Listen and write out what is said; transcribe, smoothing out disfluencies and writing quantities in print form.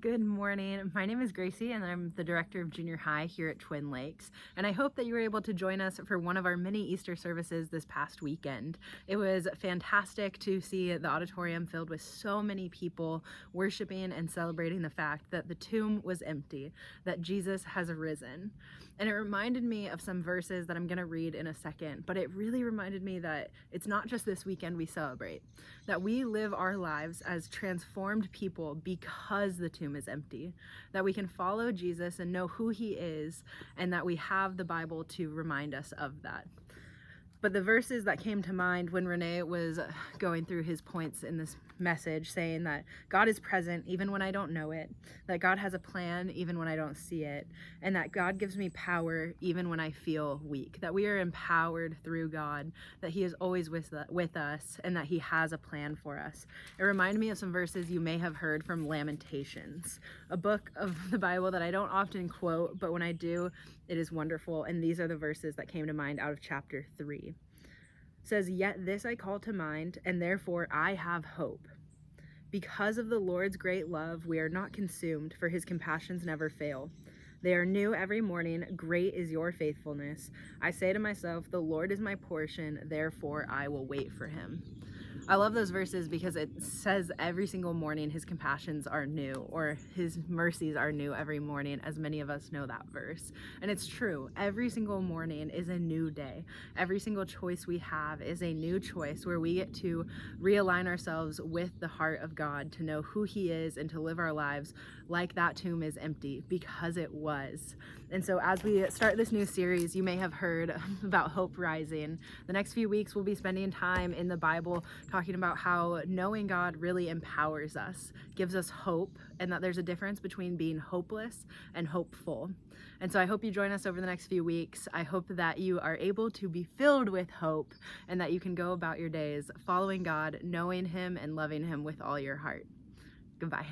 Good morning. My name is Gracie and I'm the director of junior high here at Twin Lakes. And I hope that you were able to join us for one of our mini Easter services this past weekend. It was fantastic to see the auditorium filled with so many people worshiping and celebrating the fact that the tomb was empty, that Jesus has risen. And it reminded me of some verses that I'm going to read in a second, but it really reminded me that it's not just this weekend we celebrate, that we live our lives as transformed people because the tomb is empty, that we can follow Jesus and know who he is, and that we have the Bible to remind us of that. But the verses that came to mind when Renee was going through his points in this message, saying that God is present even when I don't know it, that God has a plan even when I don't see it, and that God gives me power even when I feel weak, that we are empowered through God, that he is always with us, and that he has a plan for us. It reminded me of some verses you may have heard from Lamentations, a book of the Bible that I don't often quote, but when I do, it is wonderful. And these are the verses that came to mind out of chapter 3. It says, "Yet this I call to mind, and therefore I have hope. Because of the Lord's great love, we are not consumed, for his compassions never fail. They are new every morning. Great is your faithfulness. I say to myself, the Lord is my portion, therefore I will wait for him." I love those verses because it says every single morning his compassions are new, or his mercies are new every morning, as many of us know that verse. And it's true. Every single morning is a new day. Every single choice we have is a new choice where we get to realign ourselves with the heart of God, to know who he is and to live our lives like that tomb is empty, because it was. And so as we start this new series, you may have heard about Hope Rising. The next few weeks we'll be spending time in the Bible talking about how knowing God really empowers us, gives us hope, and that there's a difference between being hopeless and hopeful. And so I hope you join us over the next few weeks. I hope that you are able to be filled with hope and that you can go about your days following God, knowing him, and loving him with all your heart. Goodbye.